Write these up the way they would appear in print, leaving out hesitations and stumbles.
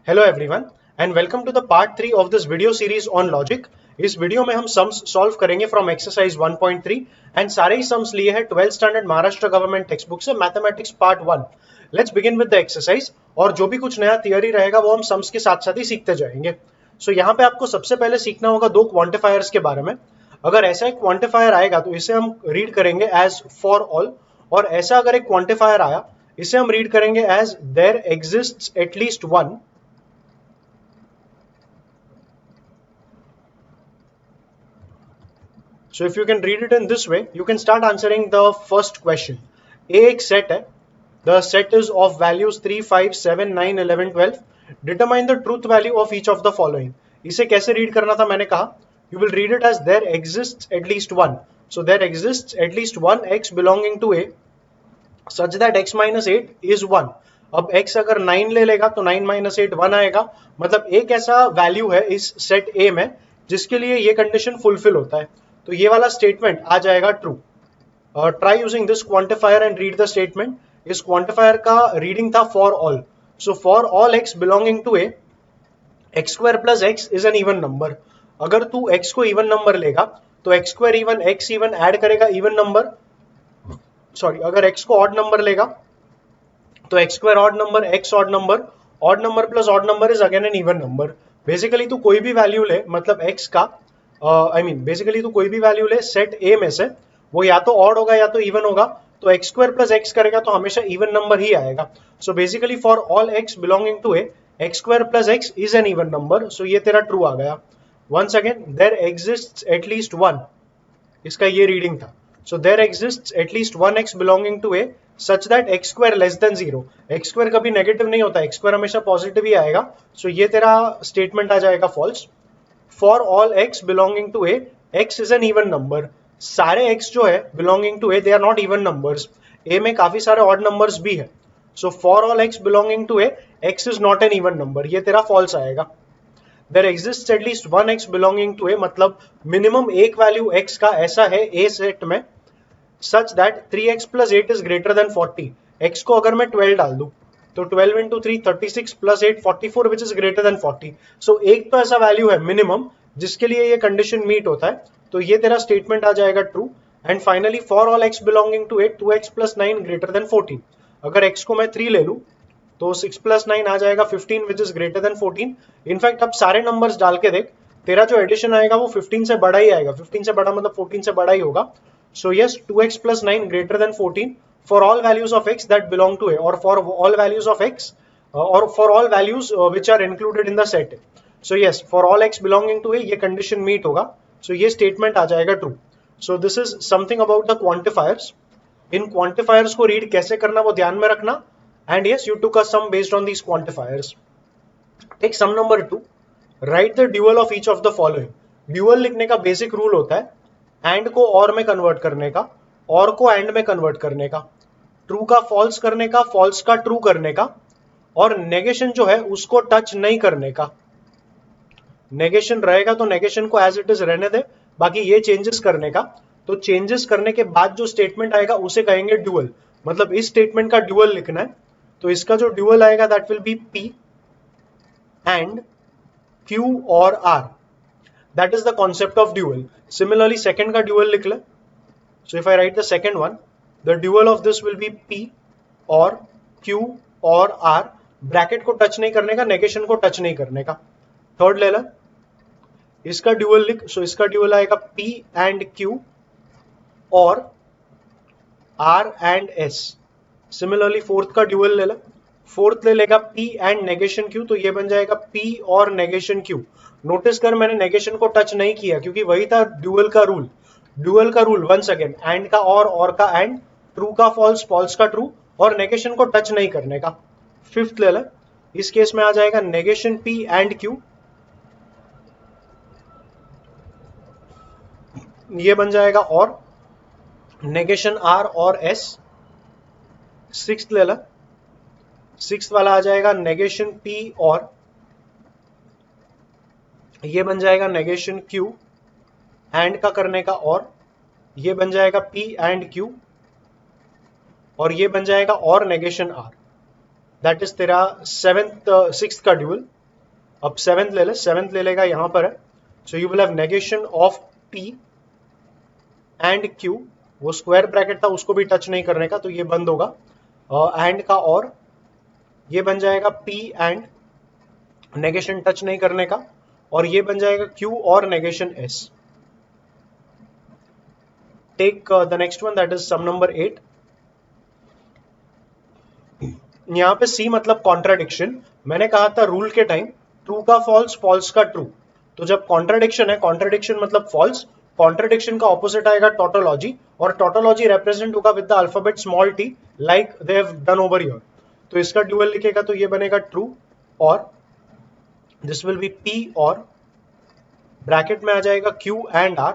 Hello everyone and welcome to the part 3 of this video series on logic. इस video में हम sums solve करेंगे from exercise 1.3 and सारे ही sums लिए हैं 12th standard Maharashtra government text book से mathematics part 1। Let's begin with the exercise और जो भी कुछ नया थियरी रहेगा वो हम सम्स के साथ साथ ही सीखते जाएंगे। सो यहाँ पे आपको सबसे पहले सीखना होगा दो क्वांटिफायर्स के बारे में। अगर ऐसा एक क्वांटिफायर आएगा तो इसे हम रीड करेंगे एज फॉर ऑल, और ऐसा अगर एक क्वांटिफायर आया इसे हम रीड करेंगे as there exists at least one. So if you can read it in this way, you can start answering the first question. A एक set है. The set is of values 3, 5, 7, 9, 11, 12. Determine the truth value of each of the following. इसे कैसे read करना था मैंने कहा. You will read it as there exists at least one. So there exists at least one x belonging to A such that x minus 8 is 1. अब x अगर 9 ले लेगा तो 9 minus 8 1 आएगा. मतलब एक ऐसा वैल्यू है इस सेट A में जिसके लिए ये कंडीशन फुलफिल होता है, तो ये वाला स्टेटमेंट आ जाएगा true. Try using this quantifier and read the statement. इस क्वांटिफायर का रीडिंग था for all. So for all x belonging to A x square plus x is an even number. अगर तू एक्स को इवन नंबर लेगा तो x square even x even add करेगा even number, sorry अगर x को odd number लेगा तो x square odd number x odd number plus odd number is again an even number. Basically तू कोई भी वैल्यू ले, मतलब एक्स का बेसिकली तो कोई भी वैल्यू ले सेट ए में से, वो या तो ऑड होगा या तो इवन होगा, तो एक्स स्क्वायर प्लस एक्स करेगा तो हमेशा इवन नंबर ही आएगा। So basically for all x belonging to A x square plus x is an even number. So ये तेरा ट्रू आ गया। Once again there exists at least one, इसका ये रीडिंग था। So there exists at least one x belonging to A such that x square less than 0। X square कभी negative नहीं होता, एक्स स्क्वायर हमेशा पॉजिटिव ही आएगा। सो ये तेरा स्टेटमेंट आ जाएगा false. For all x belonging to A x is an even number. सारे एक्स जो है belonging to A they are not even numbers. A में काफी सारे ऑड नंबर्स भी है। So for all x belonging to A x is not an even number, ये तेरा फॉल्स आएगा। There exists at least one x belonging to A, मतलब minimum एक वैल्यू एक्स का ऐसा है ए सेट में such that 3x plus 8 is greater than 40। X को अगर मैं 12 डाल दूं तो 12 into 3 36 plus 8 44 which is greater than 40। सो एक तो ऐसा वैल्यू है मिनिमम जिसके लिए ये कंडीशन मीट होता है, तो ये तेरा स्टेटमेंट आ जाएगा true. And finally for all x belonging to 8 2x plus 9 greater than 14। अगर एक्स को मैं 3 ले लूं तो 6 प्लस 9 आ जाएगा 15 which is greater than 14। In fact अब सारे नंबर्स डाल के देख, तेरा जो एडिशन आएगा वो 15 से बड़ा ही आएगा। 15 से बड़ा मतलब 14 से बड़ा ही होगा। So yes, 2x plus 9 greater than 14 for all values of x that belong to A, or for all values of x or for all values which are included in the set A. So yes, for all x belonging to A ये condition meet होगा। So ये statement आ जाएगा true. So this is something about the quantifiers. In quantifiers को read कैसे करना वो ध्यान में रखना। And yes, you took a sum based on these quantifiers. Take sum number 2. Write the dual of each of the following. Dual लिखने का basic rule होता है एंड को और में कन्वर्ट करने का, और को एंड में कन्वर्ट करने का, ट्रू का फॉल्स करने का, फॉल्स का ट्रू करने का, और नेगेशन जो है उसको टच नहीं करने का। नेगेशन रहेगा तो नेगेशन को एज इट इज रहने दे, बाकी ये चेंजेस करने का। तो चेंजेस करने के बाद जो स्टेटमेंट आएगा उसे कहेंगे ड्यूअल। मतलब इस स्टेटमेंट का ड्यूअल लिखना है, तो इसका जो ड्यूअल आएगा that will be P and Q और are. That is the concept of dual. Similarly, second का dual लिख ले. So if I write the second one, the dual of this will be P or Q or R. Bracket को touch नहीं करने का, negation को touch नहीं करने का। थर्ड ले ला, इसका dual लिख। So इसका dual आएगा P and Q और R and S. Similarly, fourth का dual ले ला। फोर्थ ले लेगा P and नेगेशन Q, तो ये बन जाएगा P और नेगेशन Q। नोटिस कर मैंने नेगेशन को टच नहीं किया क्योंकि वही था ड्यूअल का रूल। ड्यूअल का रूल वंस अगेन एंड का और का एंड, ट्रू का फॉल्स, फॉल्स का ट्रू, और नेगेशन को टच नहीं करने का। फिफ्थ ले ले, इस केस में आ जाएगा नेगेशन P एंड Q, ये बन जाएगा और नेगेशन R और S। सिक्स्थ ले ला, सिक्स्थ वाला आ जाएगा नेगेशन P और ये बन जाएगा नेगेशन Q एंड का करने का, और ये बन जाएगा P एंड Q, और ये बन जाएगा और नेगेशन R। दैट इज तेरा सिक्स्थ का ड्यूअल। अब सेवेंथ ले ले, सेवेंथ ले लेगा यहां पर है, so you will have negation of P and Q, वो स्क्वायर ब्रैकेट था उसको भी टच नहीं करने का, तो ये बंद होगा, एंड का और ये बन जाएगा P एंड नेगेशन टच नहीं करने का, और ये बन जाएगा Q और negation S. Take the next one, that is some number 8. यहाँ पे C मतलब कॉन्ट्राडिक्शन. मैंने कहा था रूल के टाइम ट्रू का फॉल्स, फॉल्स का ट्रू. तो जब कॉन्ट्राडिक्शन है, कॉन्ट्राडिक्शन मतलब फॉल्स, कॉन्ट्राडिक्शन का ऑपोजिट आएगा टोटोलॉजी, और टोटोलॉजी रिप्रेजेंट होगा with the alphabet small t like they have done over here. तो इसका ड्यूअल लिखेगा तो ये बनेगा ट्रू, और दिस विल बी P और ब्रैकेट में आ जाएगा Q एंड R,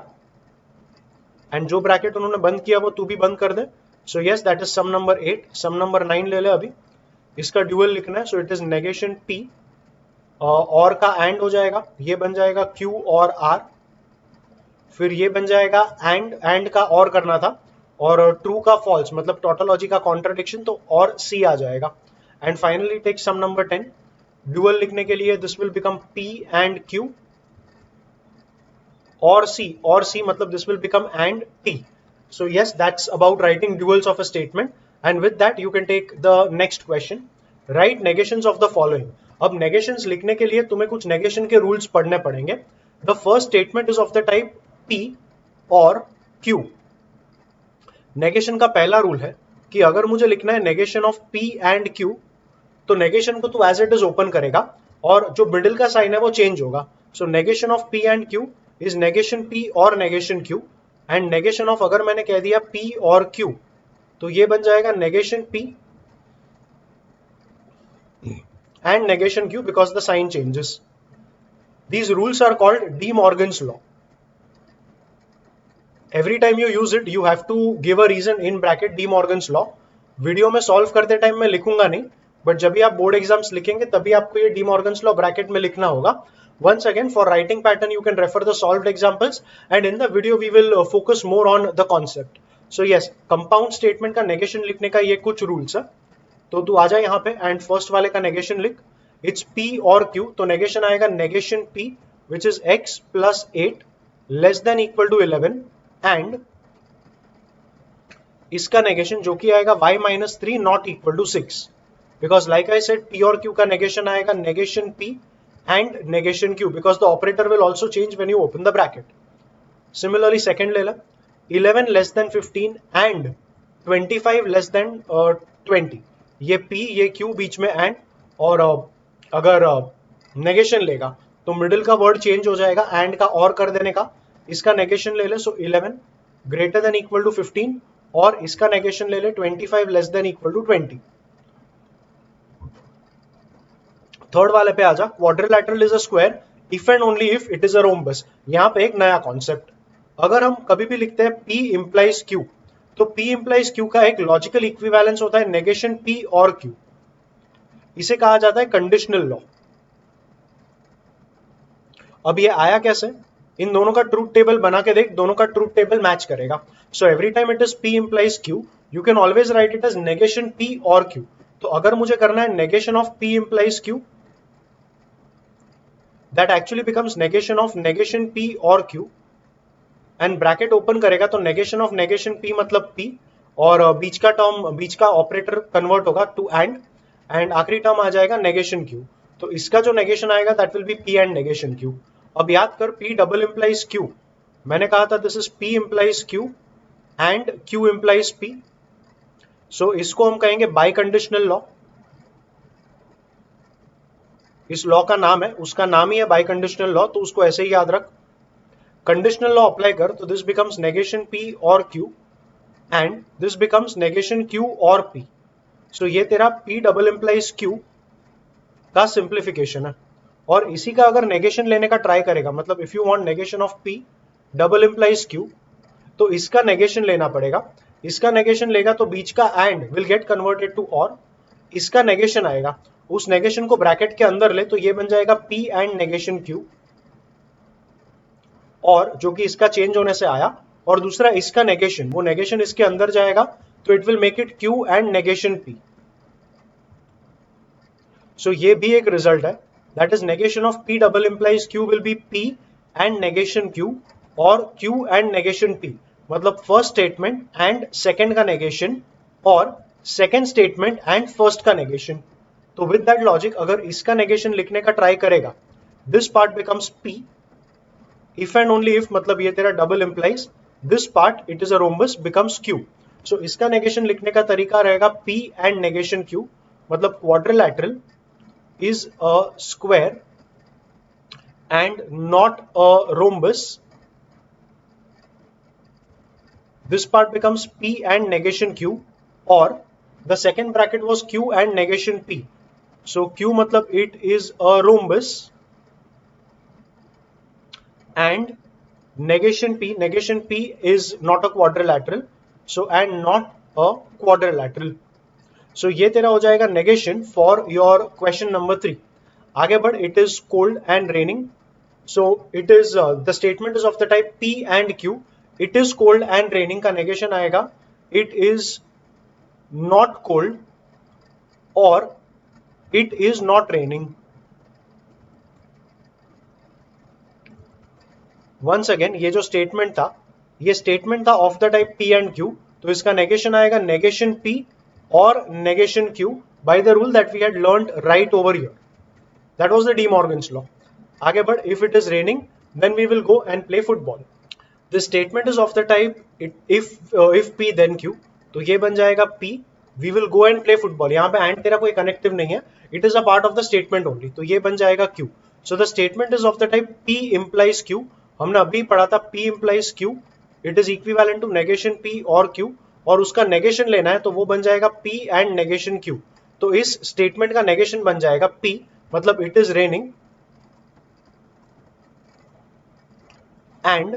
एंड जो ब्रैकेट उन्होंने बंद किया वो तू भी बंद कर दे. So yes, that is some number 8. Some number 9 ले ले अभी, इसका ड्यूअल लिखना है, so it is negation P और का एंड हो जाएगा, ये बन जाएगा Q और R, फिर ये बन जाएगा एंड का और करना था, और ट्रू का फॉल्स मतलब टोटोलॉजी का कॉन्ट्राडिक्शन, तो और C आ जाएगा. And finally take some number 10. Dual लिखने के लिए this will become P and Q और C मतलब this will become and T. So yes, that's about writing duals of a statement, and with that you can take the next question. Write negations of the following. अब negations लिखने के लिए तुम्हें कुछ negation के rules पढ़ने पड़ेंगे. The first statement is of the type P और Q. negation का पहला रूल है कि अगर मुझे लिखना है negation of P and Q, तो negation को तू as it is open करेगा, और जो middle का साइन है वो चेंज होगा. So negation of P and Q is negation P और negation Q, and negation of अगर मैंने कह दिया P और Q, तो ये बन जाएगा negation P and negation Q because the sign changes. These rules are called De Morgan's law. Every time you use it you have to give a reason in bracket De Morgan's law. Video में solve करते time मैं लिखूंगा नहीं, but जब भी आप board exams लिखेंगे तभी आपको ये डी मॉर्गन्स लॉ ब्रैकेट में लिखना होगा. Once again, for writing pattern, you can refer the solved examples, and in the video we will focus more on the concept. So yes, compound statement का negation लिखने का ये कुछ rules है. तो तू आ जा यहाँ पे and first वाले का negation लिख. It's P और Q, तो negation आएगा negation P, which is x plus 8 less than equal to 11, and इसका negation जो कि आएगा y minus 3 not equal to 6, because like I said P और Q का negation आएगा negation P and negation Q, because the operator will also change when you open the bracket. Similarly, second ले ला, 11 less than 15 and 25 less than 20. ये P ये Q बीच में and, और अगर negation लेगा तो middle का word change हो जाएगा and का और कर देने का. इसका negation ले ले, so 11 greater than equal to 15, और इसका negation ले ले 25 less than equal to 20. Third वाले पे आजा, quadrilateral is a square if and only if it is a rhombus. यहाँ पे एक नया कॉन्सेप्ट, अगर हम कभी भी लिखते हैं P इंप्लाइज Q, तो P इंप्लाइज Q का एक लॉजिकल इक्विवेलेंस होता है नेगेशन P और Q. इसे कहा जाता है कंडीशनल लॉ. अब ये आया कैसे, इन दोनों का ट्रूथ टेबल बना के देख, दोनों का ट्रूथ टेबल मैच करेगा. So every time it is P implies Q, you can always write it as negation P और Q. तो अगर मुझे करना है negation of P implies Q, that actually becomes negation of negation P और Q, and bracket open करेगा तो negation of negation P मतलब P, और बीच का टर्म, बीच का ऑपरेटर कन्वर्ट होगा टू एंड आखिरी टर्म आ जाएगा negation Q. तो इसका जो negation आएगा that will be P and negation Q. अब याद कर P double implies Q, मैंने कहा था this is P implies Q and Q implies P. so इसको हम कहेंगे बाई कंडीशनल लॉ. इस लॉ का नाम है, उसका नाम ही है बाई कंडीशनल लॉ, तो उसको ऐसे ही याद रख. कंडीशनल लॉ अप्लाई कर तो दिस बिकम्स नेगेशन P और Q and this becomes negation Q और P. सो ये तेरा P डबल इंप्लाइज Q का सिंप्लीफिकेशन है, और इसी का अगर नेगेशन लेने का ट्राई करेगा, मतलब if you want negation of P double implies Q, तो इसका नेगेशन लेना पड़ेगा. इसका नेगेशन लेगा तो बीच का and will get converted to और, इसका नेगेशन आएगा, उस नेगेशन को ब्रैकेट के अंदर ले तो ये बन जाएगा P एंड नेगेशन Q, और जो कि इसका चेंज होने से आया, और दूसरा इसका नेगेशन, वो नेगेशन इसके अंदर जाएगा तो it will make it Q and negation P. सो ये भी एक रिजल्ट है. that is negation of P double implies Q will be P and negation Q or Q and negation P, मतलब फर्स्ट स्टेटमेंट एंड सेकंड का negation और second statement and first का negation. तो with that logic अगर इसका negation लिखने का try करेगा, this part becomes P, if and only if, मतलब ये तेरा double implies this part it is a rhombus becomes Q. सो इसका नेगेशन लिखने का तरीका रहेगा P एंड नेगेशन Q, मतलब quadrilateral is a square and not a rhombus. This part becomes P and negation Q, or the second bracket was Q and negation P. So Q matlab it is a rhombus and negation P is not a quadrilateral, so and not a quadrilateral. So ये तेरा हो जाएगा negation for your question number 3. आगे बढ़. It is cold and raining. So it is the statement is of the type P and Q. It is cold and raining का negation आएगा it is not cold और it is not raining. Once again ये जो statement था, ये statement था of the type P and Q, तो इसका नेगेशन आएगा negation P or negation Q by the rule that we had learned right over here. That was the De Morgan's law. आगे बढ़. If it is raining, then we will go and play football. This statement is of the type if P then Q. तो ये बन जाएगा P. We will go and play football. यहाँ पे and तेरा कोई कनेक्टिव नहीं है. It is a part of the statement only. तो ये बन जाएगा Q. So the statement is of the type P implies Q. हमने अभी पढ़ा था P implies Q. It is equivalent to negation P or Q. और उसका नेगेशन लेना है तो वो बन जाएगा P एंड नेगेशन Q. तो इस स्टेटमेंट का नेगेशन बन जाएगा P, मतलब it is raining and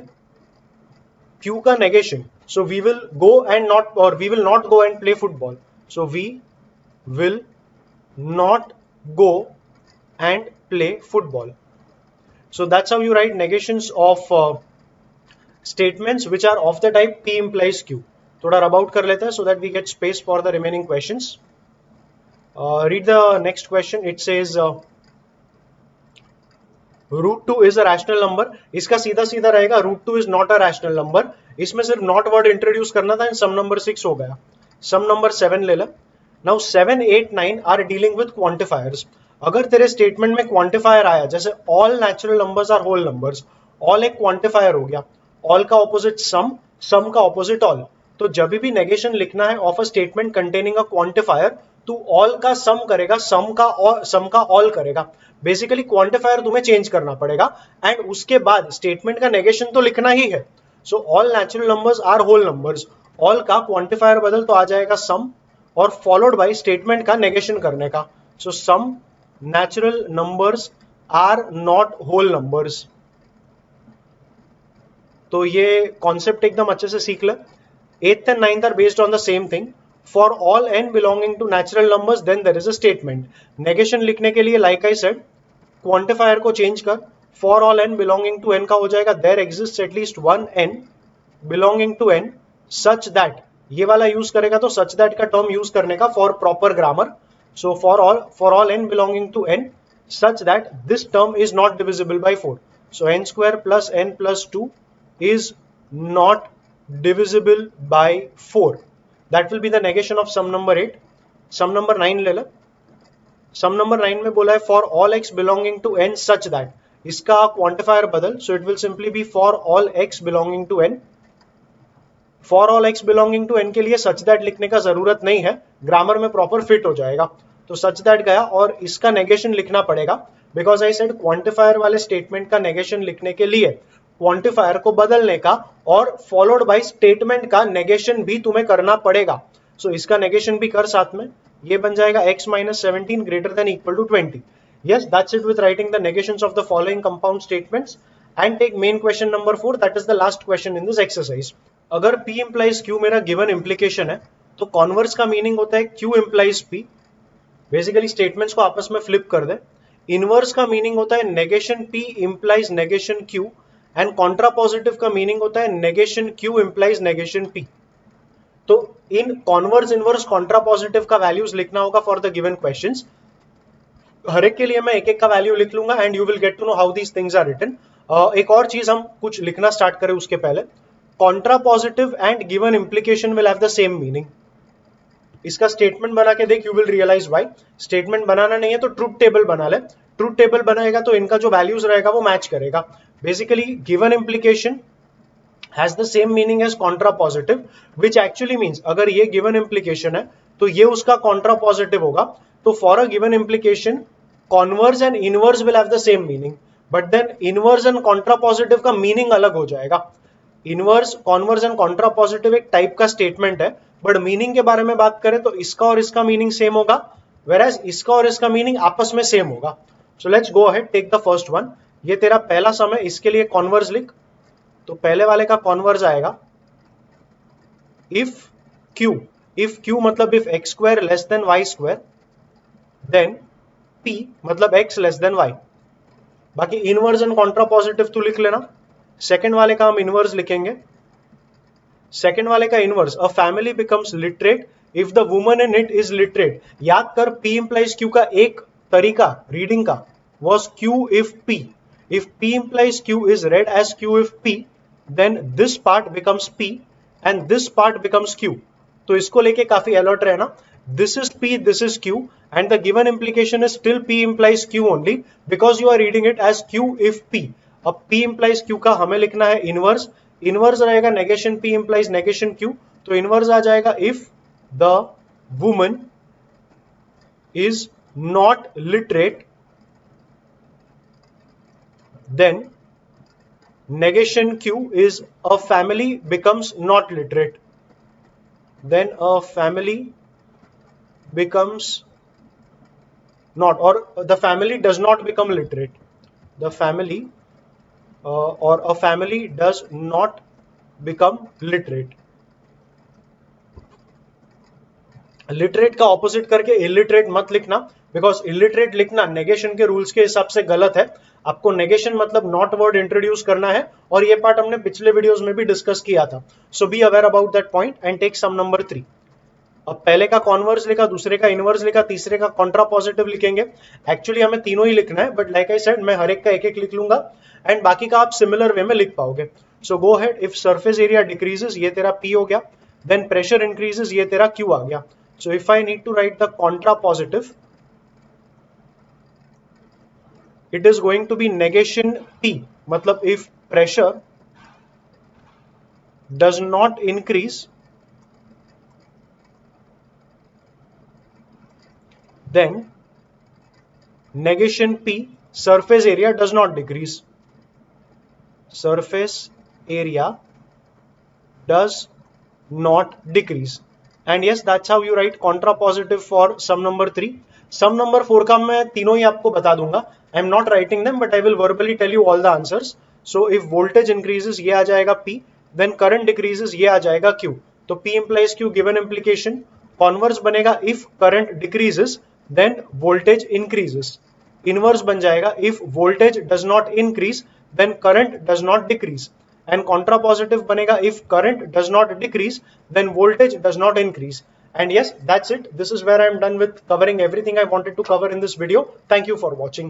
Q का negation. So we will go and not, और we will not go and play football. So we will not go and play football. So that's how you write negations of statements which are of the type P implies Q. थोड़ा rub out कर लेते हैं so that we get space for the remaining questions. Read the next question. It says √2 is a rational number. इसका सीधा सीधा रहेगा √2 is not a rational number. इसमें सिर्फ नॉट वर्ड इंट्रोड्यूस करना था एंड सम नंबर 6 हो गया. सम नंबर 7 ले ला. Now 7, 8, 9 are dealing with quantifiers. अगर तेरे स्टेटमेंट में क्वांटिफायर आया, जैसे all natural numbers are whole numbers, all एक क्वांटिफायर हो गया. ऑल का ऑपोजिट सम, सम का ऑपोजिट ऑल. तो जब भी नेगेशन लिखना है of a statement containing a quantifier, तो ऑल का सम करेगा, सम का ऑल करेगा. बेसिकली क्वांटिफायर तुम्हें चेंज करना पड़ेगा एंड उसके बाद स्टेटमेंट का नेगेशन तो लिखना ही है. So all natural numbers are whole numbers. All का क्वांटिफायर बदल तो आ जाएगा सम और फॉलोड बाय स्टेटमेंट का नेगेशन करने का. So some natural numbers are not whole numbers. तो ये कॉन्सेप्ट एकदम अच्छे से सीख ले. 8th and 9th are based on the same thing. For all n belonging to natural numbers, then there is a statement. Negation लिखने के लिए like I said, quantifier को change कर. For all n belonging to n का हो जाएगा there exists at least one n belonging to n such that, ये वाला यूज करेगा तो such that का टर्म यूज करने का for proper grammar. So for all n belonging to n such that this term is not divisible by 4. So n square plus n plus 2 is not divisible by 4. That will be the negation of sum number 8. Sum number 9 ले ला. Sum number 9 में बोला है for all x belonging to n such that. इसका quantifier बदल, so it will simply be for all x belonging to n. For all x belonging to n के लिए such that लिखने का जरूरत नहीं है, ग्रामर में प्रॉपर फिट हो जाएगा. तो such that गया और इसका नेगेशन लिखना पड़ेगा, बिकॉज आई सेड क्वांटिफायर वाले स्टेटमेंट का नेगेशन लिखने के लिए क्वांटिफायर को बदलने का और फॉलोड बाय स्टेटमेंट का नेगेशन भी तुम्हें करना पड़ेगा. सो इसका नेगेशन भी कर साथ में. ये बन जाएगा x minus 17 greater than equal to 20. Yes, that's it with writing the negations of the following compound statements. And take main question number 4, that is the last question in this exercise. अगर P implies Q मेरा given implication है, तो converse का meaning होता है Q implies P. Basically statements को आपस में फ्लिप कर दे. इनवर्स का मीनिंग होता है negation P implies negation Q. And contrapositive का मीनिंग होता है negation Q implies negation P. तो इन कॉन्वर्स, इनवर्स, कॉन्ट्रापॉजिटिव का वैल्यूज लिखना होगा फॉर द गिवन क्वेश्चंस. हर एक के लिए मैं एक एक का वैल्यू लिख लूंगा and you will get to know how these things are written. एक और चीज हम कुछ लिखना स्टार्ट करें उसके पहले, contrapositive and given implication will have the same meaning. इसका स्टेटमेंट बना के देख, you will realise why. Statement बनाना नहीं है तो ट्रूथ टेबल बना ले, ट्रूथ टेबल बनाएगा तो इनका जो वैल्यूज रहेगा वो मैच करेगा। Basically given implication has the same meaning as contrapositive, which actually means अगर ये गिवन इम्प्लीकेशन है तो ये उसका कॉन्ट्रा पॉजिटिव होगा। तो for a given implication converse and inverse will have the same meaning, but then inverse and contrapositive का meaning अलग हो जाएगा। Inverse, converse and contrapositive एक टाइप का स्टेटमेंट है, बट मीनिंग के बारे में बात करें तो इसका और इसका मीनिंग सेम होगा, वेराज इसका और इसका मीनिंग आपस में सेम होगा। So let's go ahead, take the first one. ये तेरा पहला सम है, इसके लिए कॉन्वर्स लिख। तो पहले वाले का कॉन्वर्स आएगा इफ क्यू मतलब if x square less than y square, then P मतलब एक्स लेस देन वाई। बाकी इनवर्स एंड कॉन्ट्रा पॉजिटिव तू लिख लेना। सेकंड वाले का हम इनवर्स लिखेंगे। सेकंड वाले का inverse, a family becomes literate if the woman in it is literate. याद कर, पी इंप्लाइज क्यू का एक तरीका रीडिंग का was q if p. If p implies q is read as q if p, then this part becomes p and this part becomes q. तो इसको लेके काफी अलर्ट रहना। This is p, this is q, and the given implication is still p implies q only because you are reading it as q if p. अब p implies q का हमें लिखना है इनवर्स। इनवर्स रहेगा negation p implies negation q, तो inverse आ जाएगा if the woman is not literate, then negation q is a family becomes not literate. Then a family becomes not, or the family does not become literate. The family or a family does not become literate. Literate का opposite करके illiterate मत लिखना, because illiterate लिखना negation के rules के हिसाब से गलत है। आपको नेगेशन मतलब नॉट वर्ड इंट्रोड्यूस करना है, और ये पार्ट हमने पिछले वीडियोस में भी डिस्कस किया था। So be aware about that point and take some number 3। अब पहले का कॉन्वर्स लिखा, दूसरे का इनवर्स लिखा, तीसरे का कॉन्ट्रा पॉजिटिव लिखेंगे। एक्चुअली हमें तीनों ही लिखना है, बट लाइक आई सेड मैं हर एक का एक एक लिख लूंगा एंड बाकी का आप सिमिलर वे में लिख पाओगे। So go ahead, if surface area decreases, ये तेरा पी हो गया, देन प्रेशर इंक्रीजेस, ये तेरा क्यू आ गया। So if I need to write the contrapositive, it is going to be negation P. मतलब if pressure does not increase, then negation P, surface area does not decrease. Surface area does not decrease. And yes, that's how you write contrapositive for sum number 3. Sum number 4 का मैं तीनों ही आपको बता दूंगा। I am not writing them, but I will verbally tell you all the answers. So if voltage increases, ये आ जाएगा P, then current decreases, ये आ जाएगा Q. तो P implies Q given implication. Converse बनेगा if current decreases, then voltage increases. Inverse बन जाएगा if voltage does not increase, then current does not decrease. And contrapositive बनेगा if current does not decrease, then voltage does not increase. And yes, that's it. This is where I am done with covering everything I wanted to cover in this video. Thank you for watching.